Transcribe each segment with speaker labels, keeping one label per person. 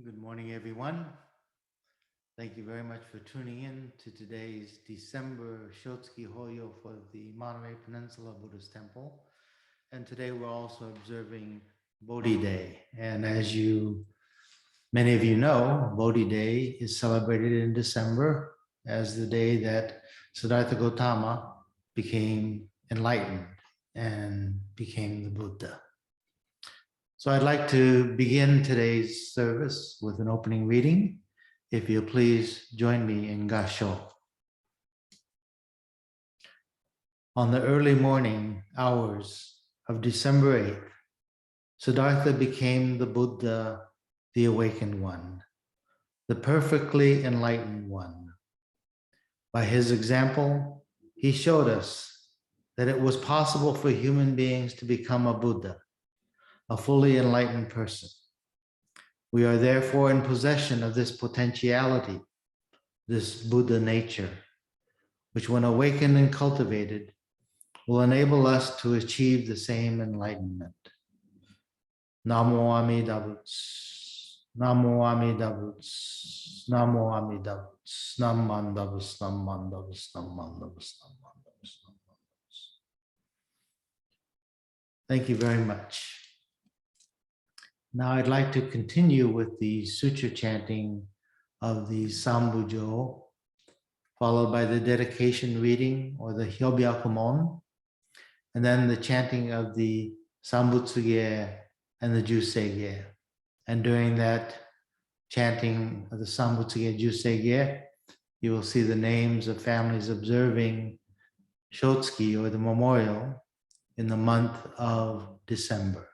Speaker 1: Good morning, everyone. Thank you very much for tuning in to today's December Shotsuki Hoyo for the Monterey Peninsula Buddhist Temple. And today we're also observing Bodhi Day. And as many of you know, Bodhi Day is celebrated in December as the day that Siddhartha Gautama became enlightened and became the Buddha. So I'd like to begin today's service with an opening reading. If you'll please join me in Gasho. On the early morning hours of December 8th, Siddhartha became the Buddha, the awakened one, the perfectly enlightened one. By his example, he showed us that it was possible for human beings to become a Buddha, a fully enlightened person. We are therefore in possession of this potentiality, this Buddha nature, which when awakened and cultivated, will enable us to achieve the same enlightenment. Namo Amida Butsu, Namo Amida Butsu, Namo Amida Butsu, Namanda Butsu, Namanda Butsu, Namanda Butsu, Namanda Butsu, Namanda Butsu. Thank you very much. Now I'd like to continue with the sutra chanting of the Sambujo, followed by the dedication reading or the Hyobyakumon, and then the chanting of the Sambutsuge and the Jusege. And during that chanting of the Sambutsuge Jusege, you will see the names of families observing Shotsuki or the memorial in the month of December.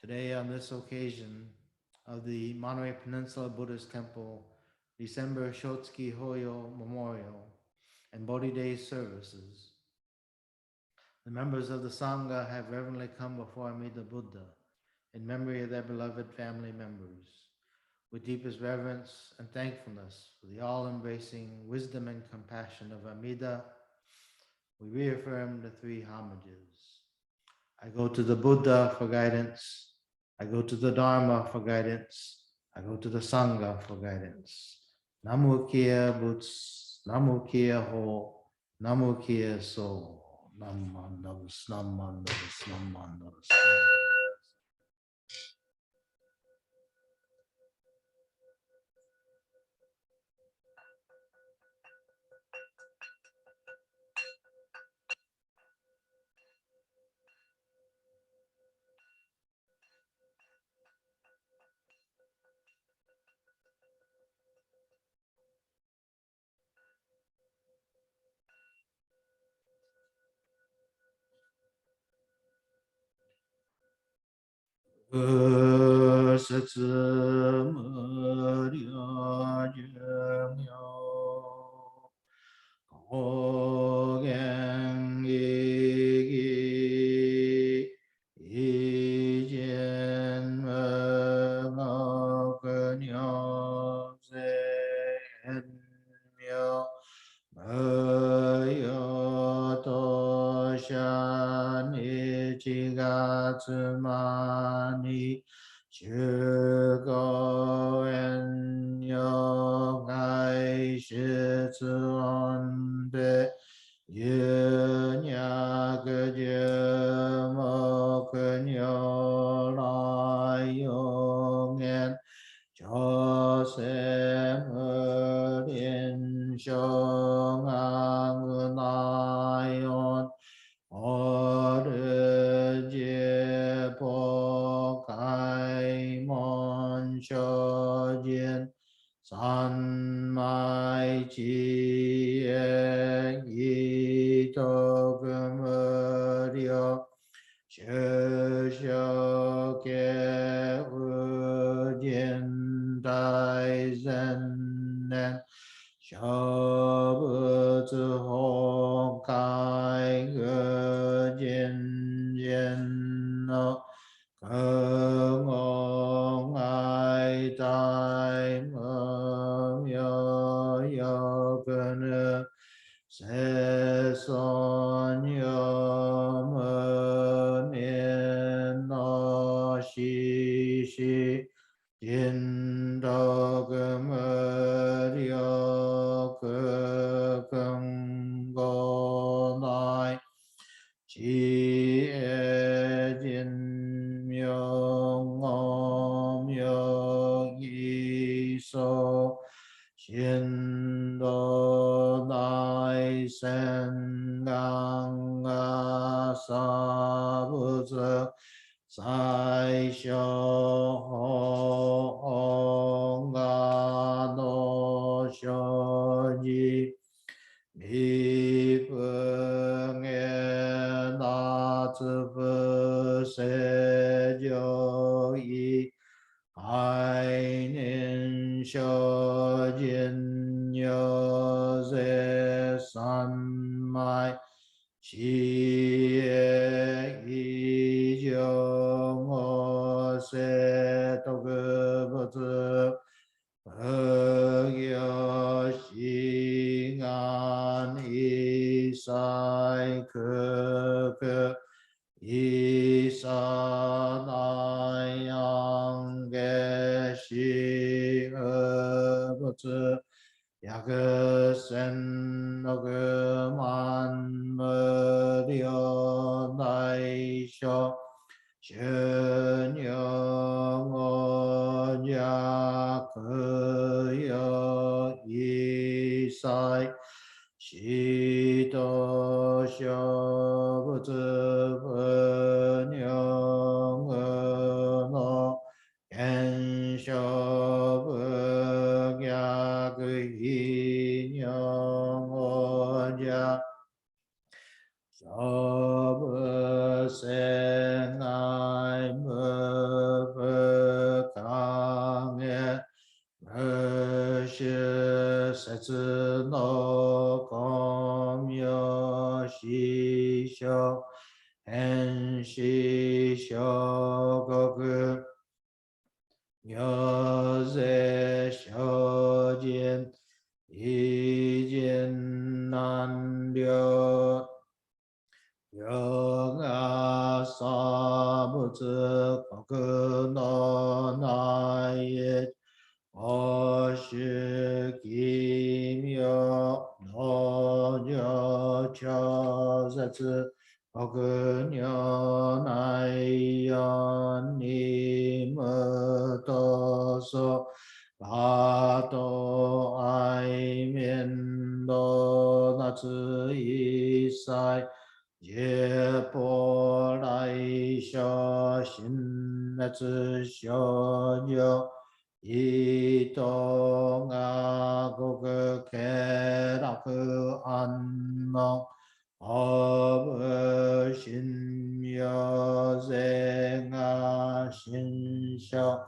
Speaker 1: Today, on this occasion of the Monterey Peninsula Buddhist Temple December Shotsuki Hoyo Memorial and Bodhi Day services, the members of the Sangha have reverently come before Amida Buddha in memory of their beloved family members. With deepest reverence and thankfulness for the all-embracing wisdom and compassion of Amida, we reaffirm the three homages. I go to the Buddha for guidance. I go to the Dharma for guidance. I go to the Sangha for guidance. Namu Kia Boots, Namu Kia Ho, Namu Kia So, Nammandavas, Nammandavas, Nammandavas. shi yin do ge me ryo ge geng go nai chi e jin myung om myung yi so xin đô đại sen ngang sa bu zhe sai xiao hong ga no xiao ji mi fu nghe na zi fu se jiu yi ai niên sho jin yo ze san mai chi ye yi jiu mo se to ge bu zi yo xi an yi sai ke yi sa na yang ge shi bu zi ya ge sen no ge man me dio nai shou xuan yang o ya ke yo yi sai xi do xiao bu zi wen yang no yan xiao bu ya ge yi yang o ya Sob sen ai mơ bơ càng ye mơ shi se zi no gong yo xi xiao hen xi xiao ge ge yo ze xiao jian yi jian nan liu Yung a sa bu zi ko ge no na ye o shi kim yo no yo cha ze zi ko ge nyo na yan ni me do so ba do ai mian do na zi yi sai ye po lai xiao xin na zi xiao jiao yi dong a gu ge ke da ge an nong o xin yo ze nga xin xiao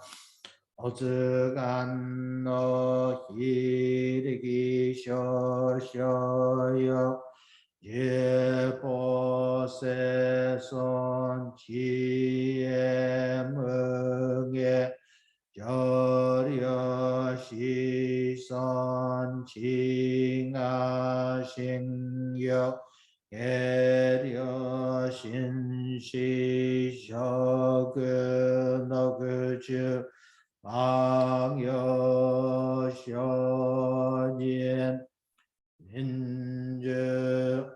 Speaker 1: o zi gan no hi ri gi xiao xiao yo ye po se son chi ye me ye yo ryo shi son chi nga xin yo ye ryo xin shi xiao ge no ge zhi bang yo xiao jian min zhe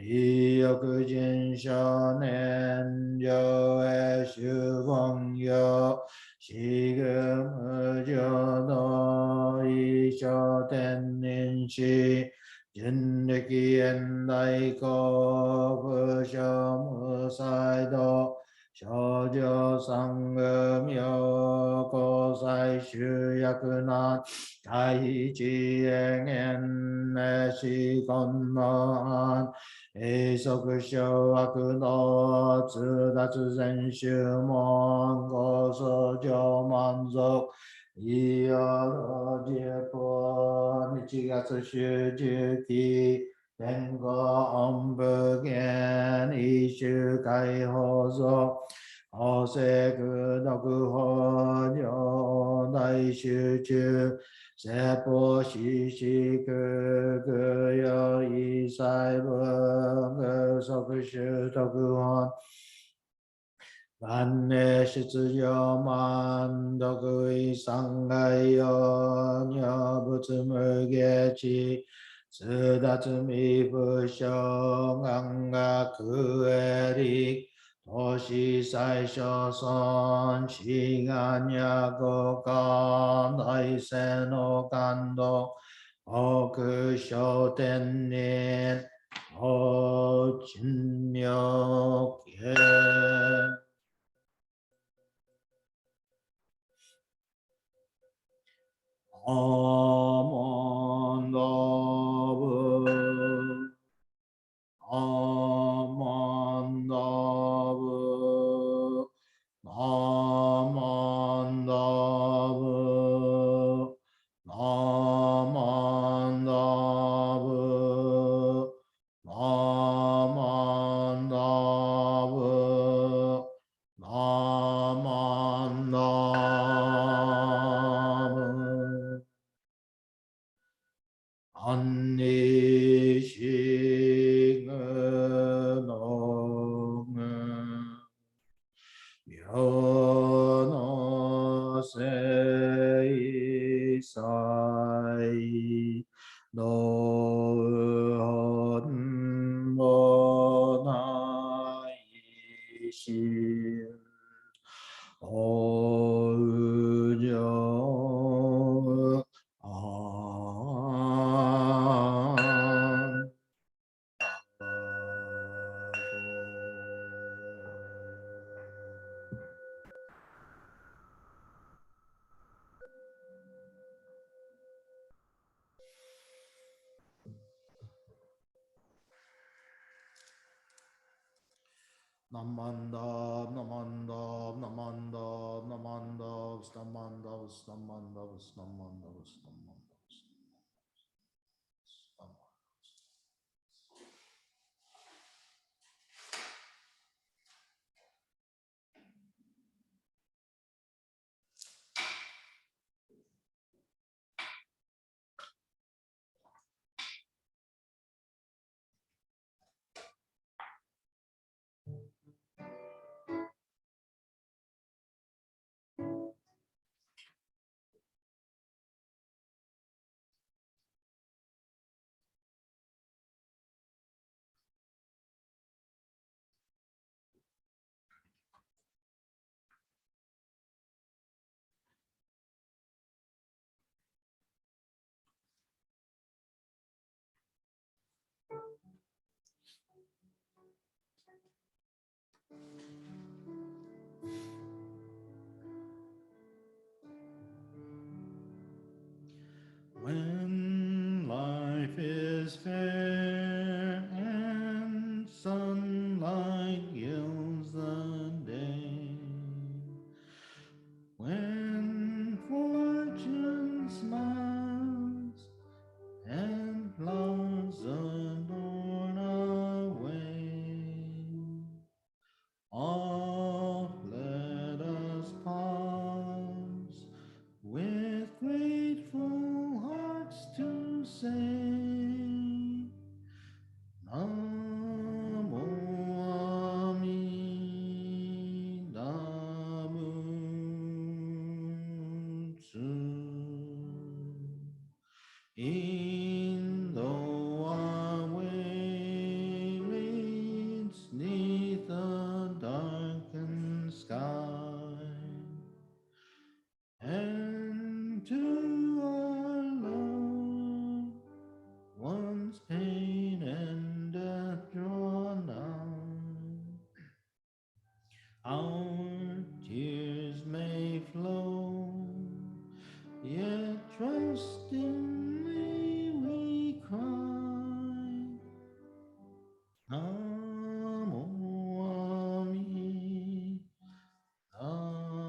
Speaker 1: 离欲尽少年有爱修朋友，西格摩羯多一小天年系，人力现代高不小摩塞多。少女三个妙高塞修薬難第一永遠なし根の永続小悪の通達全宗門ご相乗満足いよろじぽ日月集中期天候音部言一周解放ぞ法制空毒法上大集中説法四四空空有一細分即修特本万年出場万毒異三害用如仏無下地通達未不詳願が空へ力都市最小尊志願や五感大聖の感動奥小天年大珍妙見アマンダブアマンダブナマンダブナマンダブナマンダブナマンダブアンニシグノグミョノセイサイノウホンモナイシンオウジョNamanda, Namanda, Namanda, Namanda, Namanda, Namanda, Namanda, Namanda. When life is fair and sunlight gilds the day, when fortune smiles and clouds adorn our way, off let us pause with grateful hearts to say Namo Amida Butsu In though our way to our love, one's pain and death draw nigh. Our tears may flow, yet trustingly we cry. Namo Ami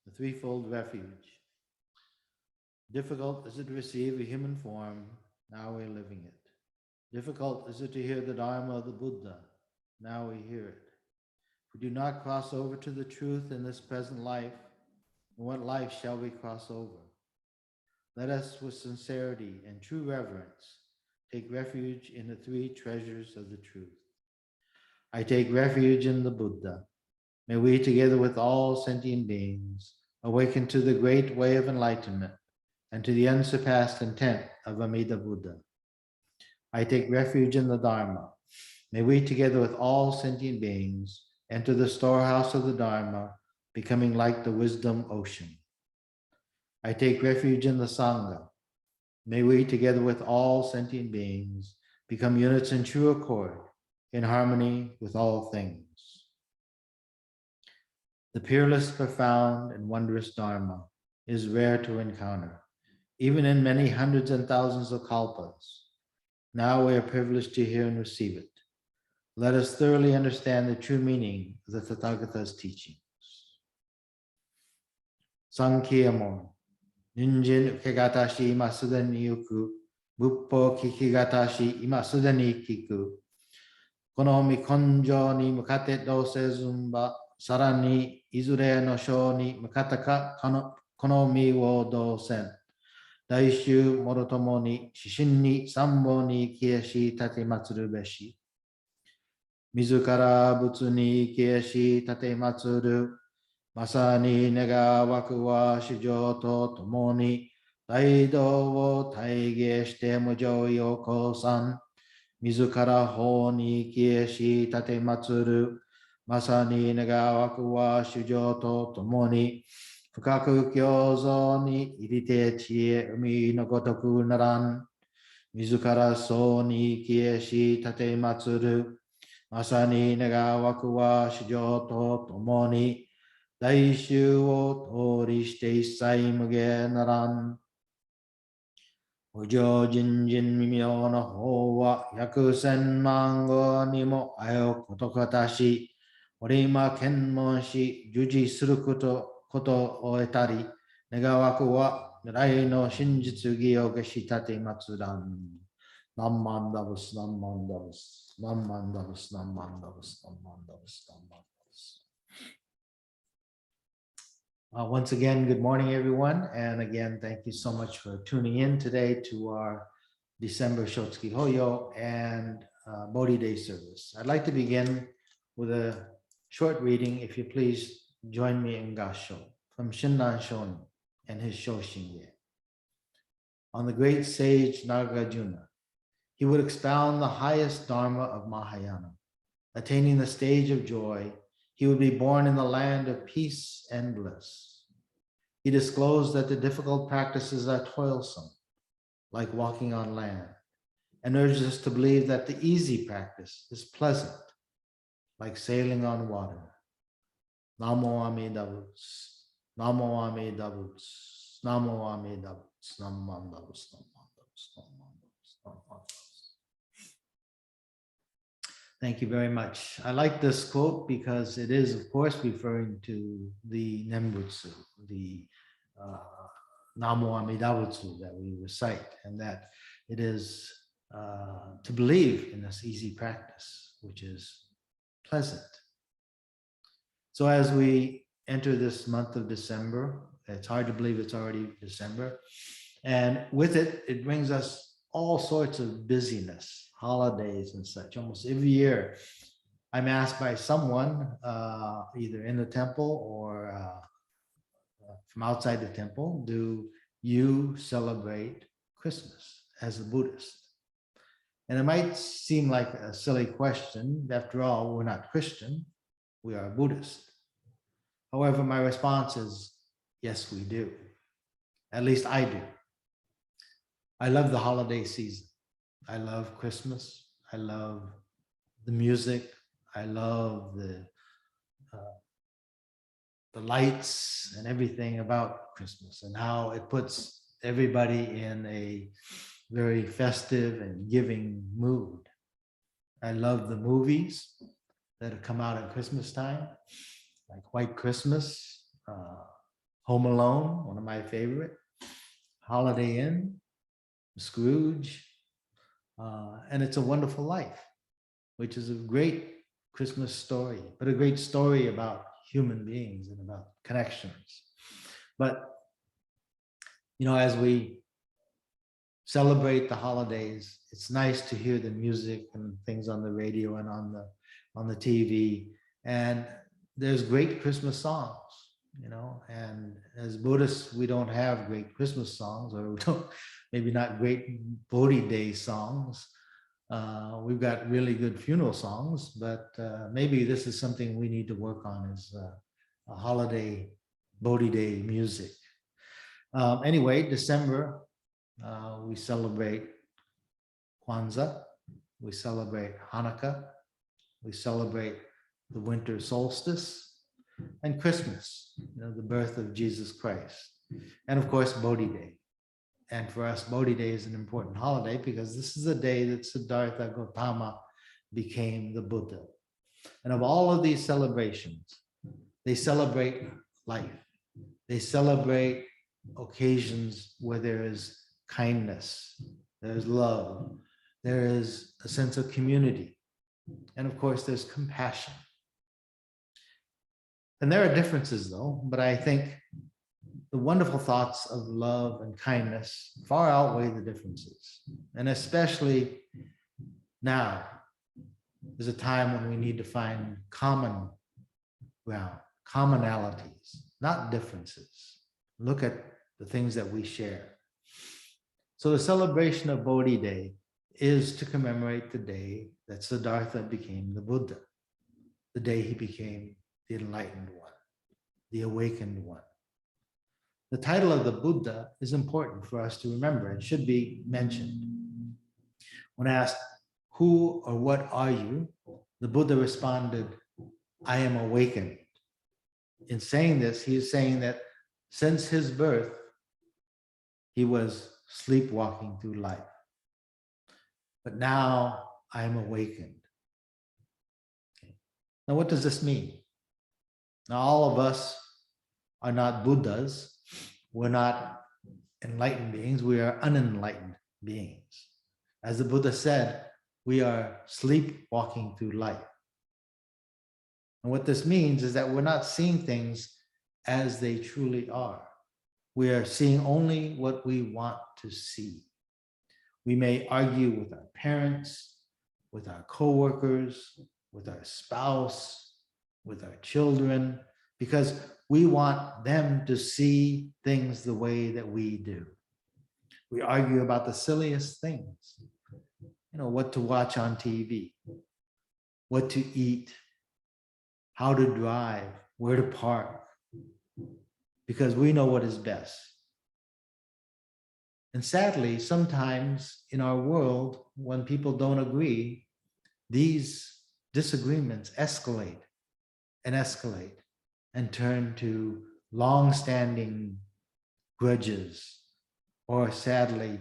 Speaker 1: The threefold refuge. Difficult is it to receive a human form, now we're living it. Difficult is it to hear the Dharma of the Buddha, now we hear it. If we do not cross over to the truth in this present life, in what life shall we cross over? Let us, with sincerity and true reverence, take refuge in the three treasures of the truth. I take refuge in the Buddha. May we, together with all sentient beings, awaken to the great way of enlightenment and to the unsurpassed intent of Amida Buddha. I take refuge in the Dharma. May we, together with all sentient beings, enter the storehouse of the Dharma, becoming like the wisdom ocean. I take refuge in the Sangha. May we, together with all sentient beings, become units in true accord, in harmony with all things. The peerless, profound, and wondrous Dharma is rare to encounter, even in many hundreds and thousands of kalpas. Now we are privileged to hear and receive it. Let us thoroughly understand the true meaning of the Tathagata's teachings. Sankhya-mon, Ninjin ukegatashi ima sudani yuku, Buppo kikigatashi ima sudani kiku, Kono mi konjo ni mukate dose zumba, Sarani izure no sho ni mukataka kono mi wo dosen. Daishu morotomo ni shishin ni sambo ni kieshi tate matsuru beshi. Mizukara butsu ni kieshi tate matsuru. Masani nega waku wa shujo to tomo ni daido wo taige shite mujo yoko san. Mizukara ho ni kieshi tate matsuru. Masani nega waku wa shujo to tomo ni fukaku kyozo ni irite chie umi no gotoku naran. Mizukara so ni kieshi tate matsuru. Masani nega waku wa shujo to tomo ni daishu wo tori shite issai muge naran. Ujo jinjin mimyo no ho wa yakusen mango ni mo ayo kotokatashi. Orima kenmon shi juji suru koto o etari. Negawaku wa mirai no shinjitsu gi o geshitate matsudan. Nammandavus, nammandavus, nammandavus, nammandavus, nammandavus, nammandavus. Once again, good morning, everyone. And again, thank you so much for tuning in today to our December Shotsuki Hoyo and Bodhi Day service. I'd like to begin with a short reading. If you please join me in Gasho from Shinran Shonin and his Shoshinye. On the great sage Nagarjuna, he would expound the highest Dharma of Mahayana. Attaining the stage of joy, he would be born in the land of peace and bliss. He disclosed that the difficult practices are toilsome, like walking on land, and urged us to believe that the easy practice is pleasant, like sailing on water. Namo Amidavus, Namo Amidavus, Namo Amidavus, Namandavus, Namandavus, Namandavus, Namandavus. Thank you very much. I like this quote because it is, of course, referring to the Nembutsu, the Namo Amidavutsu that we recite, and that it is to believe in this easy practice, which is pleasant. So as we enter this month of December, it's hard to believe it's already December, and with it, it brings us all sorts of busyness, holidays and such. Almost every year, I'm asked by someone, either in the temple or from outside the temple, do you celebrate Christmas? as a Buddhist? And it might seem like a silly question. After all, we're not Christian, we are Buddhist. However, my response is, yes, we do. At least I do. I love the holiday season. I love Christmas. I love the music. I love the lights and everything about Christmas and how it puts everybody in a very festive and giving mood. I love the movies that have come out at Christmas time, like White Christmas, Home Alone, one of my favorite, Holiday Inn, Scrooge, and It's a Wonderful Life, which is a great Christmas story, but a great story about human beings and about connections. But, as we celebrate the holidays, it's nice to hear the music and things on the radio and on the TV. And there's great Christmas songs, and as Buddhists, we don't have great Christmas songs, or we don't, maybe not great Bodhi Day songs. We've got really good funeral songs, but maybe this is something we need to work on, is a holiday Bodhi Day music. Anyway, December, we celebrate Kwanzaa, we celebrate Hanukkah, we celebrate the winter solstice, and Christmas, the birth of Jesus Christ, and of course, Bodhi Day. And for us, Bodhi Day is an important holiday because this is the day that Siddhartha Gautama became the Buddha. And of all of these celebrations, they celebrate life. They celebrate occasions where there is kindness, there is love, there is a sense of community, and of course, there's compassion. And there are differences, though, but I think the wonderful thoughts of love and kindness far outweigh the differences. And especially now is a time when we need to find common ground, commonalities, not differences. Look at the things that we share. So the celebration of Bodhi Day is to commemorate the day that Siddhartha became the Buddha, the day he became the enlightened one, the awakened one. The title of the Buddha is important for us to remember. It should be mentioned. When asked, "Who or what are you?" the Buddha responded, "I am awakened." In saying this, he is saying that since his birth, he was sleepwalking through life. But now I am awakened. Okay. Now, what does this mean? Now, all of us are not Buddhas. We're not enlightened beings. We are unenlightened beings. As the Buddha said, we are sleepwalking through life. And what this means is that we're not seeing things as they truly are. We are seeing only what we want to see. We may argue with our parents, with our coworkers, with our spouse, with our children, because we want them to see things the way that we do. We argue about the silliest things, what to watch on TV, what to eat, how to drive, where to park, because we know what is best. And sadly, sometimes in our world, when people don't agree, these disagreements escalate and turn to long-standing grudges, or sadly,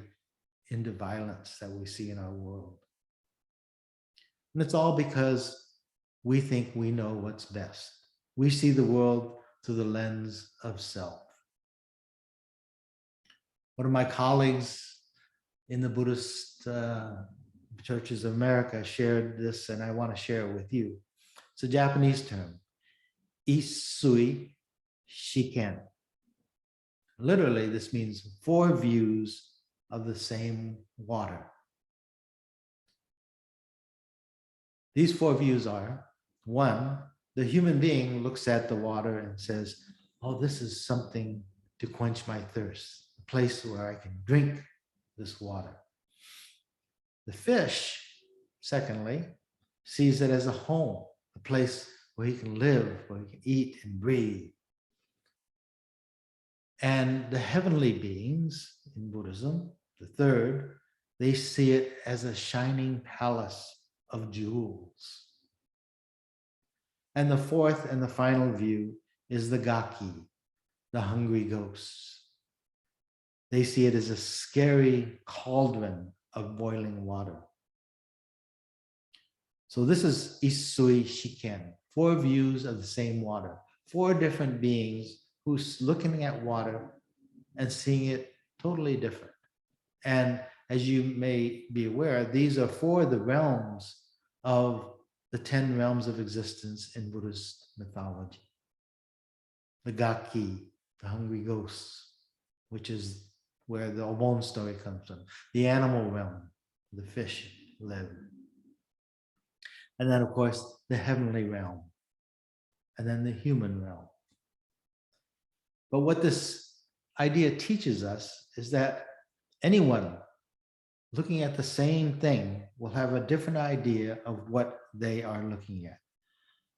Speaker 1: into violence that we see in our world. And it's all because we think we know what's best. We see the world through the lens of self. One of my colleagues in the Buddhist churches of America shared this, and I want to share it with you. It's a Japanese term, Isui Shiken. Literally, this means 4 views of the same water. These 4 views are: 1, the human being looks at the water and says, "Oh, this is something to quench my thirst, a place where I can drink this water." The fish, secondly, sees it as a home, a place where he can live, where he can eat and breathe. And the heavenly beings in Buddhism, the third, they see it as a shining palace of jewels. And the fourth and the final view is the Gaki, the hungry ghosts. They see it as a scary cauldron of boiling water. So this is Isui Shiken, 4 views of the same water, 4 different beings who's looking at water and seeing it totally different. And as you may be aware, these are 4 of the realms of the 10 realms of existence in Buddhist mythology. The Gaki, the hungry ghosts, which is where the Obon story comes from. The animal realm, the fish live. And then, of course, the heavenly realm. And then the human realm. But what this idea teaches us is that anyone looking at the same thing will have a different idea of what they are looking at.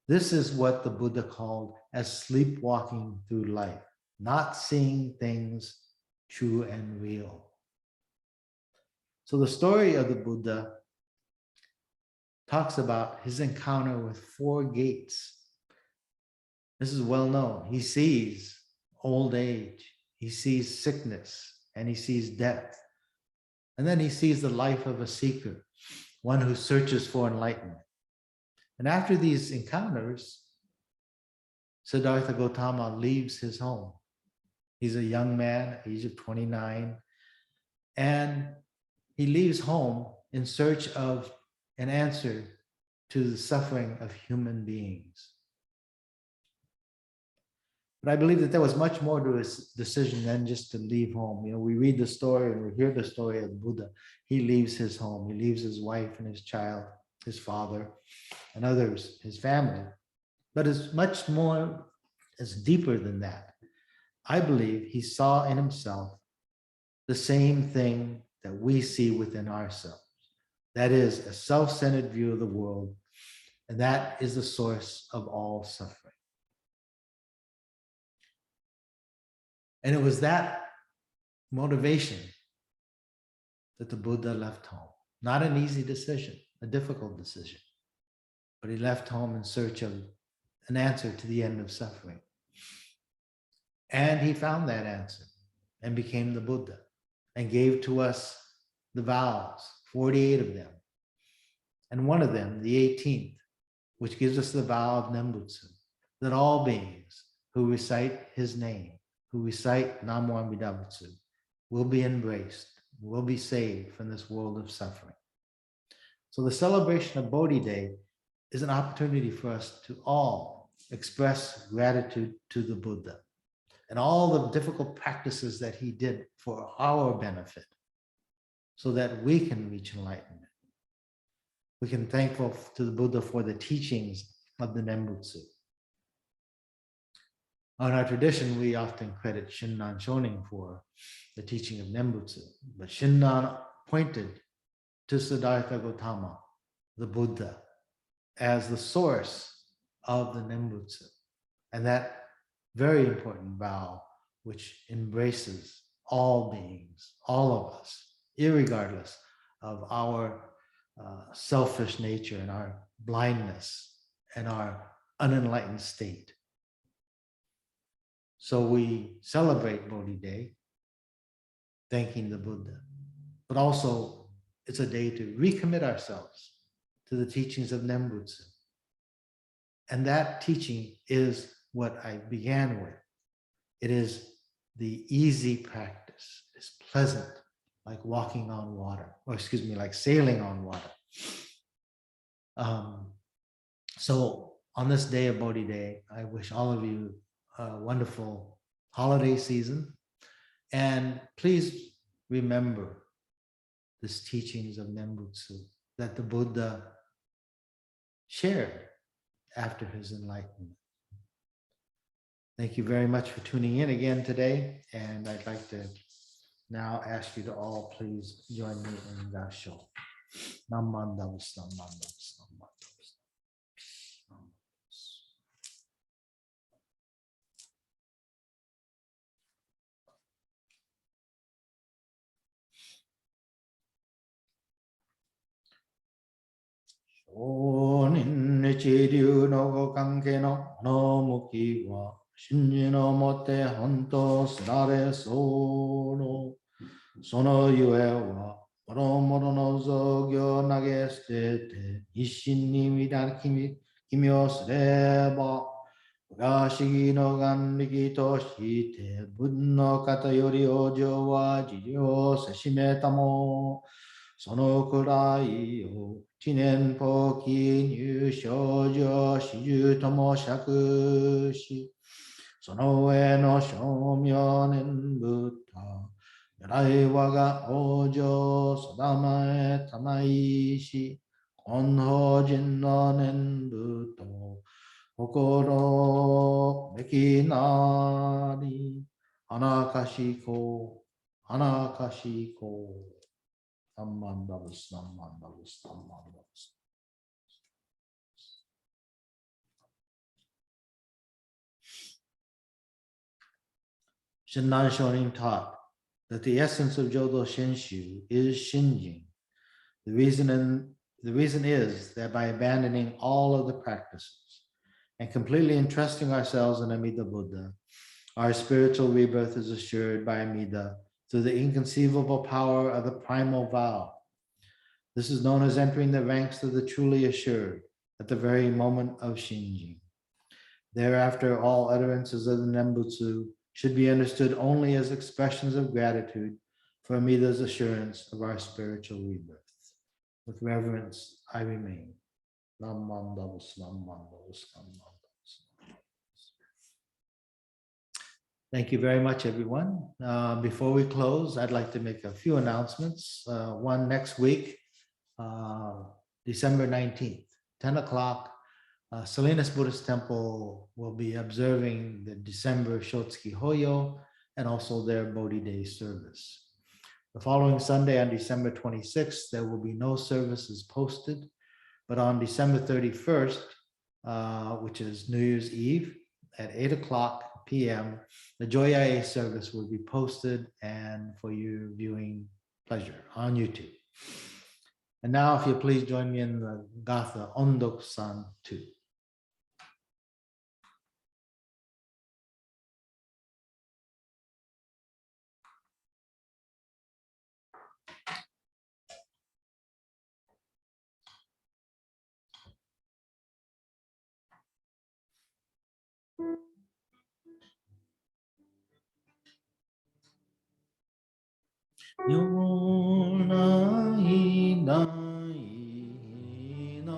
Speaker 1: This is what the Buddha called as sleepwalking through life, not seeing things true and real. So the story of the Buddha talks about his encounter with 4 gates. This is well known. He sees old age, he sees sickness, and he sees death. And then he sees the life of a seeker, one who searches for enlightenment. And after these encounters, Siddhartha Gautama leaves his home. He's a young man, age of 29, and he leaves home in search of an answer to the suffering of human beings. But I believe that there was much more to his decision than just to leave home. You know, we read the story and we hear the story of the Buddha. He leaves his home, he leaves his wife and his child, his father, and others, his family. But it's much more, it's deeper than that. I believe he saw in himself the same thing that we see within ourselves. That is a self-centered view of the world, and that is the source of all suffering. And it was that motivation that the Buddha left home. Not an easy decision, a difficult decision, but he left home in search of an answer to the end of suffering. And he found that answer and became the Buddha and gave to us the vows, 48 of them. And one of them, the 18th, which gives us the vow of Nembutsu, that all beings who recite his name, who recite Namo Amida Butsu, will be embraced, will be saved from this world of suffering. So the celebration of Bodhi Day is an opportunity for us to all express gratitude to the Buddha and all the difficult practices that he did for our benefit so that we can reach enlightenment. We can thank to the Buddha for the teachings of the Nembutsu. In our tradition, we often credit Shinran Shonin for the teaching of Nembutsu, but Shinran pointed to Siddhartha Gautama, the Buddha, as the source of the Nembutsu, and that very important vow which embraces all beings, all of us, irregardless of our selfish nature and our blindness and our unenlightened state. So we celebrate Bodhi Day, thanking the Buddha, but also it's a day to recommit ourselves to the teachings of Nembutsu. And that teaching is what I began with. It is the easy practice. It's pleasant, like walking on water, or excuse me, like sailing on water. So on this day of Bodhi Day, I wish all of you a wonderful holiday season. And please remember these teachings of Nembutsu that the Buddha shared after his enlightenment. Thank you very much for tuning in again today. And I'd like to now ask you to all please join me in Gasho. Namandavas, namandavas, namandavas. Shonin Chiryu no Kanke no no Muki wa Shinji no Mote Honto Sare Sono Sono Yue wa Moro Moro no Zogyo Nageste te Ishin ni Midan Kimyo Sreba Gashigi no Ganriki to Shite Bun no Kata Yori Ojo wa Jiryo Seshimetamo Sono kurai o chinen poki nyu shoujo shiju tomo shakushi. Sono ue no shomyonen buddha. Yarai waga ojo sodamae tamaishi. Konho jinno nen buddha. Kokoro mekinari. Anakashiko. Anakashiko. Namandavas, namandavas, namandavas. Shinran Shonin taught that the essence of Jodo Shinshu is Shinjin. The reason is that by abandoning all of the practices and completely entrusting ourselves in Amida Buddha, our spiritual rebirth is assured by Amida through the inconceivable power of the primal vow. This is known as entering the ranks of the truly assured at the very moment of Shinjin. Thereafter, all utterances of the Nembutsu should be understood only as expressions of gratitude for Amida's assurance of our spiritual rebirth. With reverence, I remain. Nam mandavas, nam mandavas, nam mandavas. Thank you very much, everyone. Before we close, I'd like to make a few announcements. One next week, December 19th, 10 o'clock, Salinas Buddhist Temple will be observing the December Shotsuki Hoyo and also their Bodhi Day service. The following Sunday on December 26th, there will be no services posted, but on December 31st, which is New Year's Eve at 8 o'clock p.m., the Joyae service will be posted and for your viewing pleasure on YouTube. And now, if you please join me in the Gatha Ondok-san 2. Yonai nai no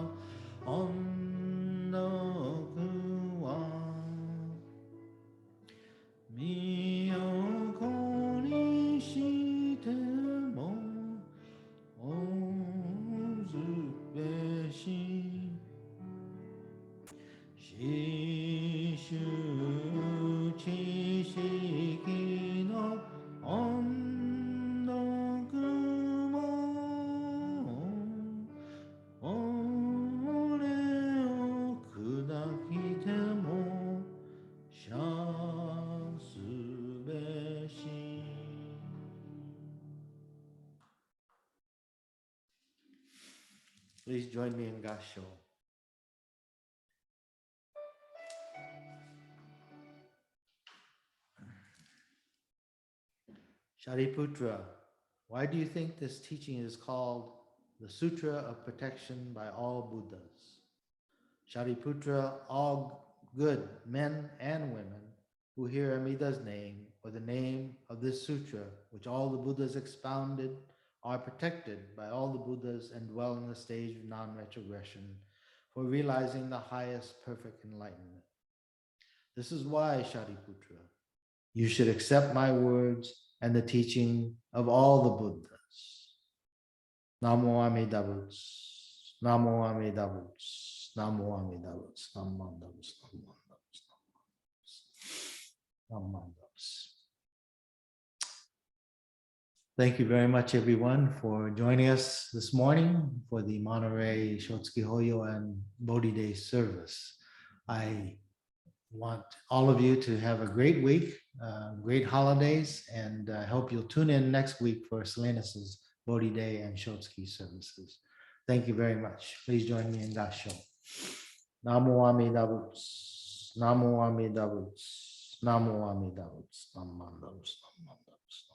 Speaker 1: ondoku wa miyoko ni shite mo ozubeshi shishu chishiki no Please join me in Gasho. Shariputra, why do you think this teaching is called the Sutra of Protection by all Buddhas? Shariputra, all good men and women who hear Amida's name or the name of this sutra, which all the Buddhas expounded, are protected by all the Buddhas and dwell in the stage of non-retrogression for realizing the highest perfect enlightenment. This is why, Shariputra, you should accept my words and the teaching of all the Buddhas. Namo Amidavus, Namo Amidavus, Namo Amidavus, Namo Amidavus, Namo Amidavus, Namo Amidavus. Thank you very much, everyone, for joining us this morning for the Monterey Shotsuki Hoyo and Bodhi Day service. I want all of you to have a great week, great holidays, and I hope you'll tune in next week for Salinas' Bodhi Day and Shotsuki services. Thank you very much. Please join me in Gasho. Namo Amida Butsu. Namo Amida Butsu. Namo Amida Butsu. Namo Amida Butsu. Namo Amida Butsu.